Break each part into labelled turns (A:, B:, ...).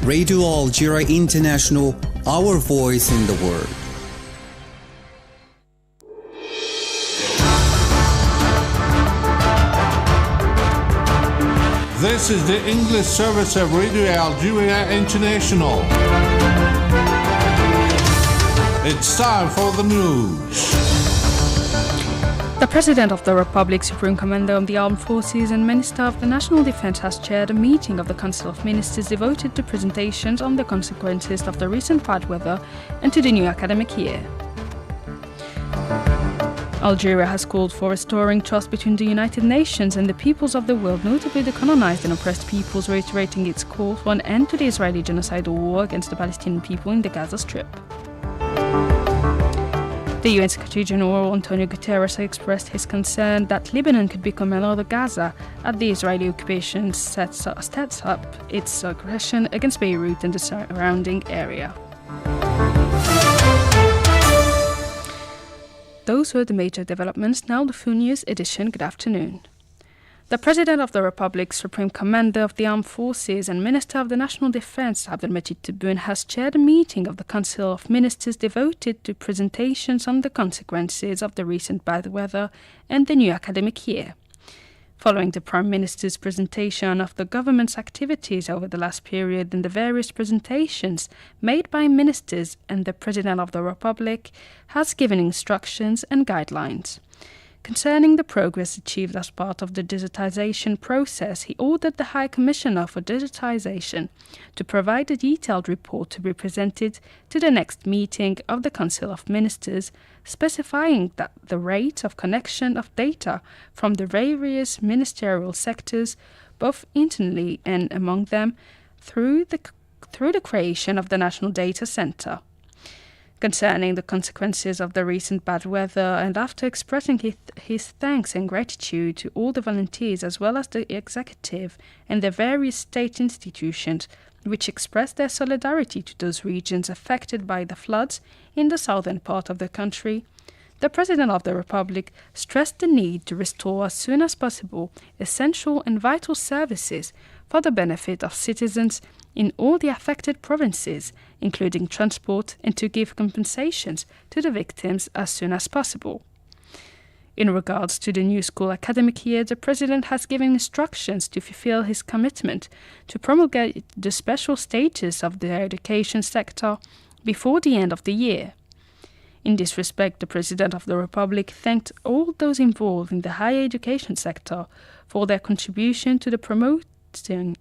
A: Radio Algeria International, our voice in the world.
B: This is the English service of Radio Algeria International. It's time for the news.
C: The President of the Republic, Supreme Commander of the Armed Forces and Minister of the National Defense has chaired a meeting of the Council of Ministers devoted to presentations on the consequences of the recent bad weather and to the new academic year. Algeria has called for restoring trust between the United Nations and the peoples of the world, notably the colonized and oppressed peoples, reiterating its call for an end to the Israeli genocidal war against the Palestinian people in the Gaza Strip. The UN Secretary General Antonio Guterres has expressed his concern that Lebanon could become another Gaza as the Israeli occupation steps up its aggression against Beirut and the surrounding area. Those were the major developments. Now the full news edition. Good afternoon. The President of the Republic, Supreme Commander of the Armed Forces and Minister of the National Defense, Abdelmajid Tebboune, has chaired a meeting of the Council of Ministers devoted to presentations on the consequences of the recent bad weather and the new academic year. Following the Prime Minister's presentation of the government's activities over the last period and the various presentations made by ministers, and the President of the Republic has given instructions and guidelines. Concerning the progress achieved as part of the digitization process, he ordered the High Commissioner for Digitization to provide a detailed report to be presented to the next meeting of the Council of Ministers, specifying that the rate of connection of data from the various ministerial sectors, both internally and among them, through the creation of the National Data Center. Concerning the consequences of the recent bad weather, and after expressing his thanks and gratitude to all the volunteers as well as the executive and the various state institutions which expressed their solidarity to those regions affected by the floods in the southern part of the country, the President of the Republic stressed the need to restore as soon as possible essential and vital services for the benefit of citizens in all the affected provinces, including transport, and to give compensations to the victims as soon as possible. In regards to the new school academic year, the President has given instructions to fulfill his commitment to promulgate the special status of the education sector before the end of the year. In this respect, the President of the Republic thanked all those involved in the higher education sector for their contribution to the promoting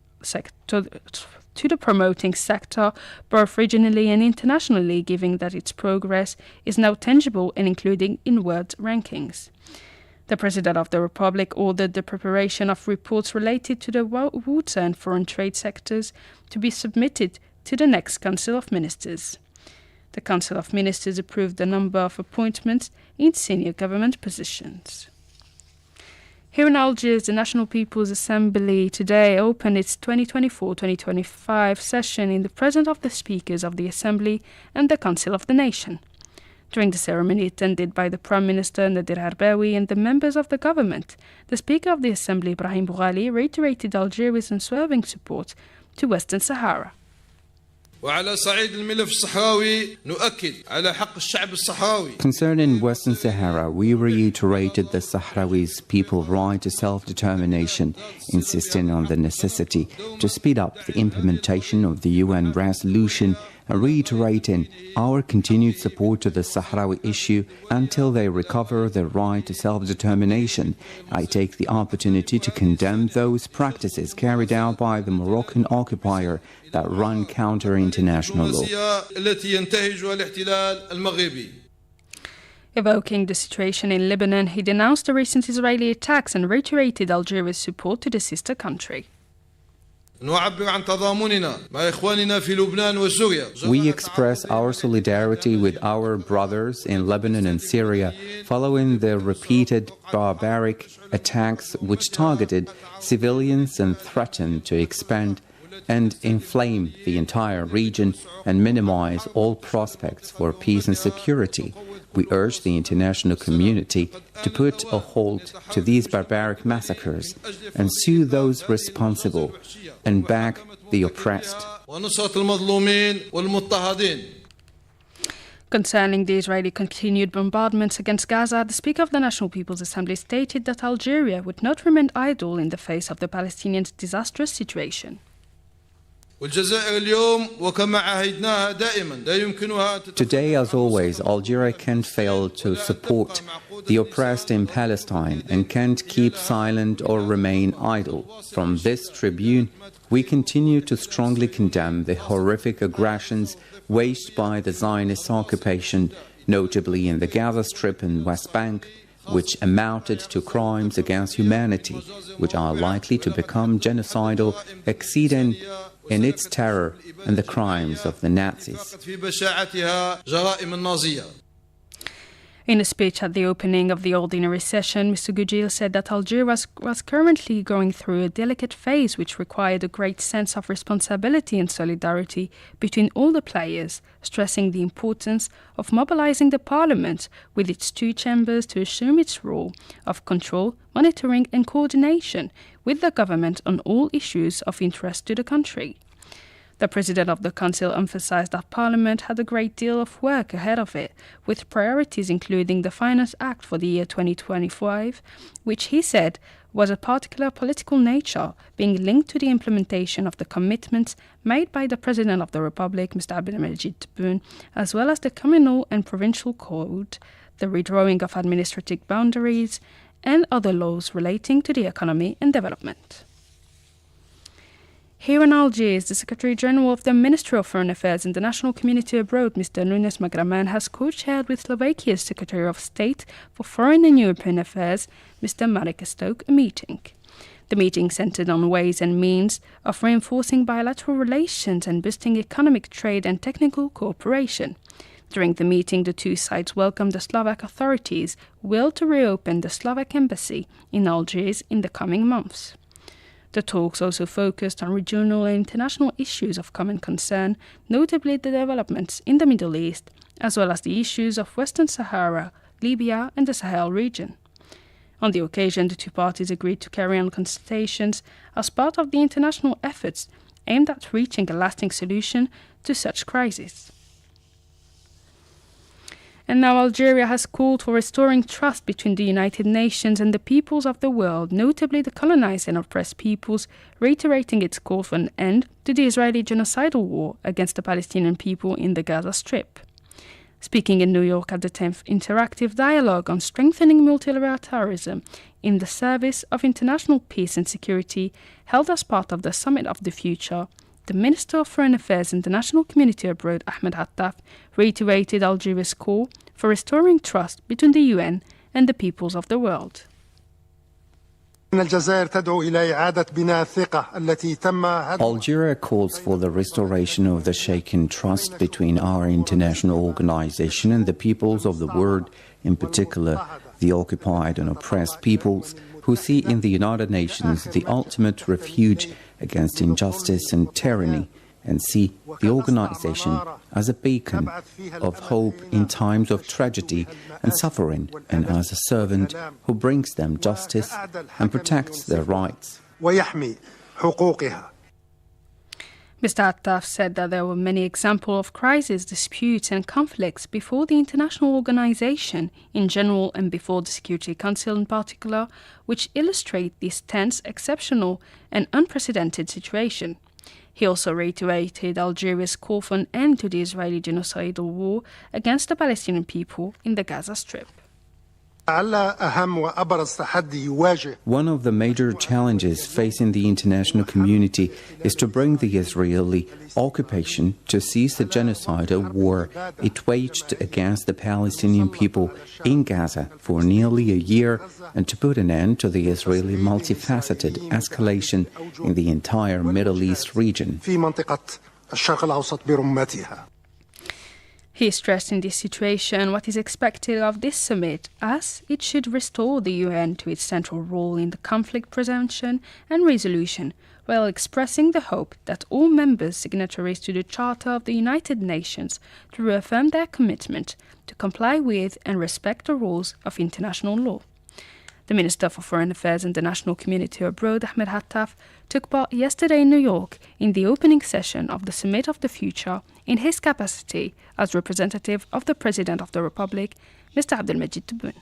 C: sector, both regionally and internationally, given that its progress is now tangible and including in world rankings. The President of the Republic ordered the preparation of reports related to the water and foreign trade sectors to be submitted to the next Council of Ministers. The Council of Ministers approved a number of appointments in senior government positions. Here in Algiers, the National People's Assembly today opened its 2024-2025 session in the presence of the Speakers of the Assembly and the Council of the Nation. During the ceremony attended by the Prime Minister Nadir Harbawi and the members of the government, the Speaker of the Assembly, Ibrahim Boughali, reiterated Algeria's unswerving support to Western Sahara.
D: وعلى صعيد الملف الصحراوي نؤكد على حق الشعب الصحراوي.
E: Concerning Western Sahara, we reiterated the Sahrawis' people's right to self-determination, insisting on the necessity to speed up the implementation of the UN resolution and reiterating our continued support to the Sahrawi issue until they recover their right to self-determination. I take the opportunity to condemn those practices carried out by the Moroccan occupier that run counter international law.
C: Evoking the situation in Lebanon, he denounced the recent Israeli attacks and reiterated Algeria's support to the sister country.
E: We express our solidarity with our brothers in Lebanon and Syria following the repeated barbaric attacks which targeted civilians and threatened to expand and inflame the entire region and minimize all prospects for peace and security. We urge the international community to put a halt to these barbaric massacres and sue those responsible and back the oppressed.
D: ونصرة المظلومين والمضطهدين.
C: Concerning the Israeli continued bombardments against Gaza, the Speaker of the National People's Assembly stated that Algeria would not remain idle in the face of the Palestinians' disastrous situation.
D: والجزائر اليوم وكما عهدناها دائما لا يمكنها.
E: Today, as always, Algeria can't fail to support the oppressed in Palestine and can't keep silent or remain idle. From this tribune, we continue to strongly condemn the horrific aggressions waged by the Zionist occupation, notably in the Gaza Strip and West Bank, which amounted to crimes against humanity, which are likely to become genocidal, exceeding in its terror and the crimes of the Nazis.
C: In a speech at the opening of the ordinary session, Mr. Gujil said that Algeria was currently going through a delicate phase which required a great sense of responsibility and solidarity between all the players, stressing the importance of mobilizing the parliament with its two chambers to assume its role of control, monitoring and coordination with the government on all issues of interest to the country. The President of the Council emphasized that Parliament had a great deal of work ahead of it, with priorities including the Finance Act for the year 2025, which he said was a particular political nature, being linked to the implementation of the commitments made by the President of the Republic, Mr. Abdelmajid Tebboune, as well as the Communal and Provincial Code, the redrawing of administrative boundaries, and other laws relating to the economy and development. Here in Algiers, the Secretary-General of the Ministry of Foreign Affairs and the National Community Abroad, Mr. Nunes Magraman, has co-chaired with Slovakia's Secretary of State for Foreign and European Affairs, Mr. Marek Stoke, a meeting. The meeting centered on ways and means of reinforcing bilateral relations and boosting economic trade and technical cooperation. During the meeting, the two sides welcomed the Slovak authorities' will to reopen the Slovak embassy in Algiers in the coming months. The talks also focused on regional and international issues of common concern, notably the developments in the Middle East, as well as the issues of Western Sahara, Libya and the Sahel region. On the occasion, the two parties agreed to carry on consultations as part of the international efforts aimed at reaching a lasting solution to such crises. And now Algeria has called for restoring trust between the United Nations and the peoples of the world, notably the colonized and oppressed peoples, reiterating its call for an end to the Israeli genocidal war against the Palestinian people in the Gaza Strip. Speaking in New York at the 10th Interactive Dialogue on Strengthening Multilateralism in the Service of International Peace and Security, held as part of the Summit of the Future, the Minister of Foreign Affairs and the National Community Abroad, Ahmed Attaf, reiterated Algeria's call for restoring trust between the UN and the peoples of the world.
E: Algeria calls for the restoration of the shaken trust between our international organization and the peoples of the world, in particular the occupied and oppressed peoples, who see in the United Nations the ultimate refuge against injustice and tyranny, and see the organization as a beacon of hope in times of tragedy and suffering, and as a servant who brings them justice and protects their rights.
C: Mr. Attaf said that there were many examples of crises, disputes and conflicts before the international organization in general and before the Security Council in particular, which illustrate this tense, exceptional and unprecedented situation. He also reiterated Algeria's call for an end to the Israeli genocidal war against the Palestinian people in the Gaza Strip.
E: One of the major challenges facing the international community is to bring the Israeli occupation to cease the genocidal war it waged against the Palestinian people in Gaza for nearly a year, and to put an end to the Israeli multifaceted escalation in the entire Middle East region.
C: He stressed in this situation what is expected of this summit, as it should restore the UN to its central role in the conflict prevention and resolution, while expressing the hope that all members signatories to the Charter of the United Nations to reaffirm their commitment to comply with and respect the rules of international law. The Minister for Foreign Affairs and the National Community Abroad, Ahmed Hattaf, took part yesterday in New York in the opening session of the Summit of the Future in his capacity as representative of the President of the Republic, Mr. Abdelmajid Tebboune.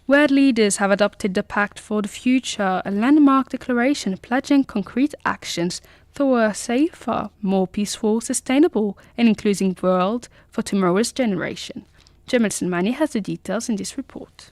C: World leaders have adopted the Pact for the Future, a landmark declaration pledging concrete actions toward a safer, more peaceful, sustainable and inclusive world for tomorrow's generation. Jamal Salmani has the details in this report.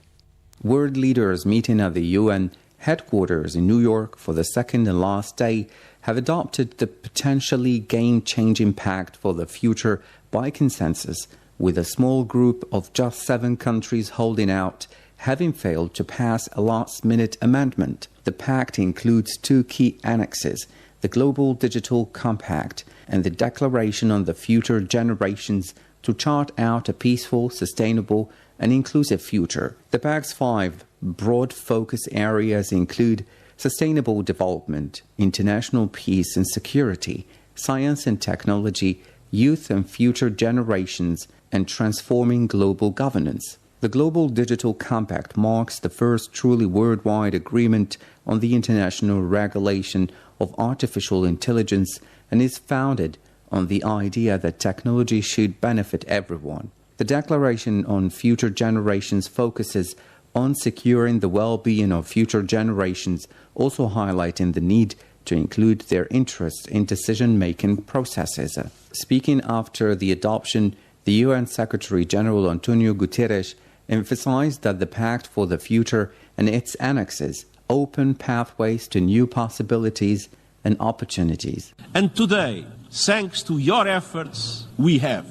E: World leaders meeting at the UN headquarters in New York for the second and last day have adopted the potentially game-changing pact for the future by consensus, with a small group of just 7 countries holding out, having failed to pass a last-minute amendment. The pact includes 2 key annexes, the Global Digital Compact and the Declaration on the Future Generations, to chart out a peaceful, sustainable and inclusive future. The Pact's 5 broad focus areas include sustainable development, international peace and security, science and technology, youth and future generations, and transforming global governance. The Global Digital Compact marks the first truly worldwide agreement on the international regulation of artificial intelligence and is founded on the idea that technology should benefit everyone. The Declaration on Future Generations focuses on securing the well-being of future generations, also highlighting the need to include their interests in decision-making processes. Speaking after the adoption, the UN Secretary-General Antonio Guterres emphasized that the Pact for the Future and its annexes open pathways to new possibilities and opportunities.
F: And today, thanks to your efforts, we have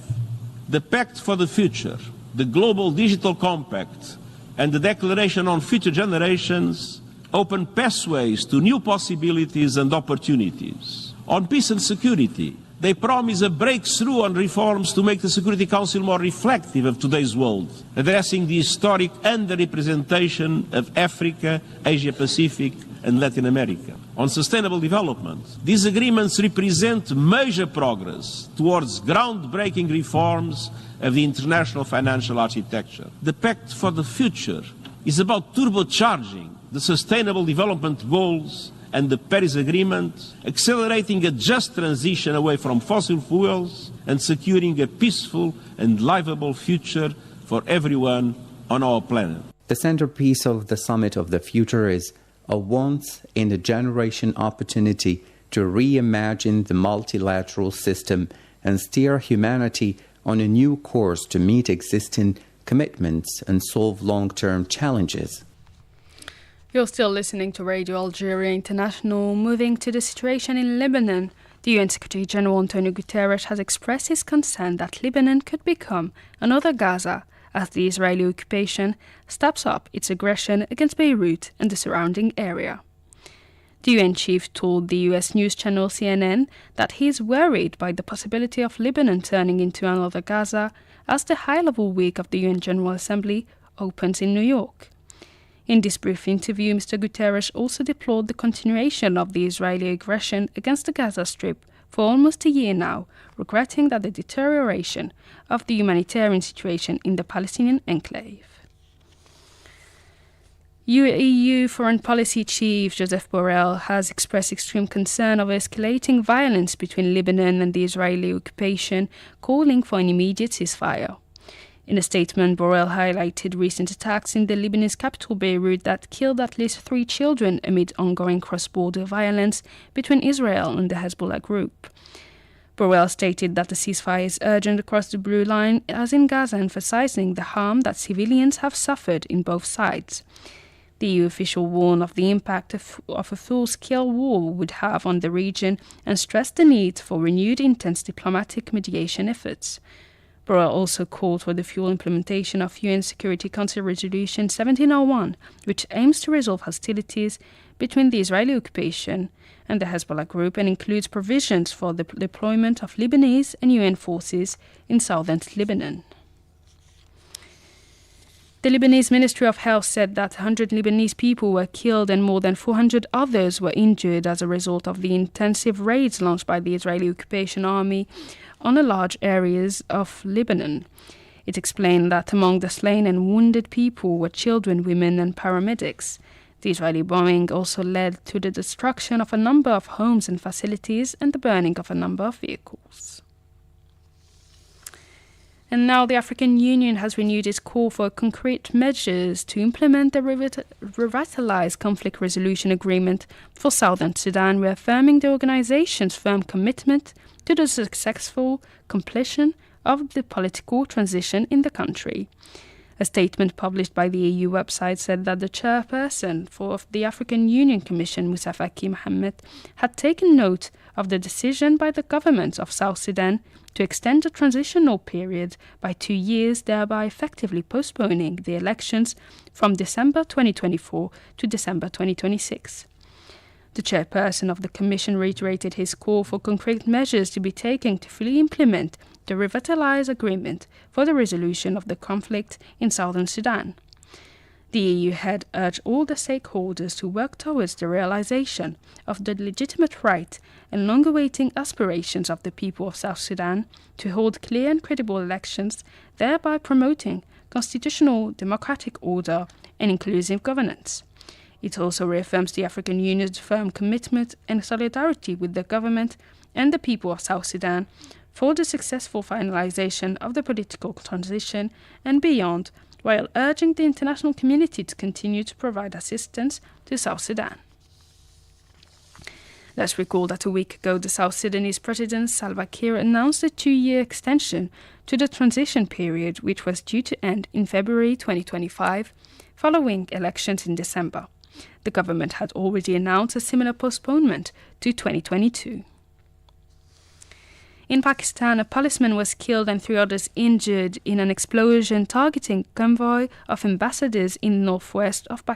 F: the Pact for the Future, the Global Digital Compact, and the Declaration on Future Generations open pathways to new possibilities and opportunities. On peace and security, they promise a breakthrough on reforms to make the Security Council more reflective of today's world, addressing the historic underrepresentation of Africa, Asia-Pacific, and Latin America. On sustainable development, these agreements represent major progress towards groundbreaking reforms of the international financial architecture. The Pact for the Future is about turbocharging the Sustainable Development Goals and the Paris Agreement, accelerating a just transition away from fossil fuels and securing a peaceful and livable future for everyone on our planet.
E: The centerpiece of the Summit of the Future is a once-in-a-generation opportunity to reimagine the multilateral system and steer humanity on a new course to meet existing commitments and solve long-term challenges.
C: You're still listening to Radio Algeria International. Moving to the situation in Lebanon, the UN Secretary General Antonio Guterres has expressed his concern that Lebanon could become another Gaza as the Israeli occupation steps up its aggression against Beirut and the surrounding area. The UN chief told the US news channel CNN that he is worried by the possibility of Lebanon turning into another Gaza as the high-level week of the UN General Assembly opens in New York. In this brief interview, Mr. Guterres also deplored the continuation of the Israeli aggression against the Gaza Strip for almost a year now, regretting that the deterioration of the humanitarian situation in the Palestinian enclave. EU Foreign Policy Chief Joseph Borrell has expressed extreme concern of escalating violence between Lebanon and the Israeli occupation, calling for an immediate ceasefire. In a statement, Borrell highlighted recent attacks in the Lebanese capital Beirut that killed at least 3 children amid ongoing cross-border violence between Israel and the Hezbollah group. Borrell stated that the ceasefire is urgent across the blue line, as in Gaza, emphasizing the harm that civilians have suffered in both sides. The EU official warned of the impact of a full-scale war would have on the region and stressed the need for renewed intense diplomatic mediation efforts. Borrell also called for the full implementation of UN Security Council Resolution 1701, which aims to resolve hostilities between the Israeli occupation and the Hezbollah group and includes provisions for the deployment of Lebanese and UN forces in southern Lebanon. The Lebanese Ministry of Health said that 100 Lebanese people were killed and more than 400 others were injured as a result of the intensive raids launched by the Israeli occupation army on large areas of Lebanon. It explained that among the slain and wounded people were children, women, and paramedics. The Israeli bombing also led to the destruction of a number of homes and facilities and the burning of a number of vehicles. And now the African Union has renewed its call for concrete measures to implement the revitalized conflict resolution agreement for Southern Sudan, reaffirming the organization's firm commitment to the successful completion of the political transition in the country. A statement published by the EU website said that the chairperson of the African Union Commission, Moussa Faki Mohamed, had taken note of the decision by the government of South Sudan to extend the transitional period by 2 years, thereby effectively postponing the elections from December 2024 to December 2026. The chairperson of the Commission reiterated his call for concrete measures to be taken to fully implement the revitalized agreement for the resolution of the conflict in Southern Sudan. The EU had urged all the stakeholders to work towards the realization of the legitimate right and long-awaiting aspirations of the people of South Sudan to hold clear and credible elections, thereby promoting constitutional democratic order and inclusive governance. It also reaffirms the African Union's firm commitment and solidarity with the government and the people of South Sudan for the successful finalization of the political transition and beyond, while urging the international community to continue to provide assistance to South Sudan. Let's recall that a week ago, the South Sudanese President Salva Kiir announced a 2-year extension to the transition period, which was due to end in February 2025, following elections in December. The government had already announced a similar postponement to 2022. In Pakistan, a policeman was killed and 3 others injured in an explosion targeting a convoy of ambassadors in the northwest of Pakistan.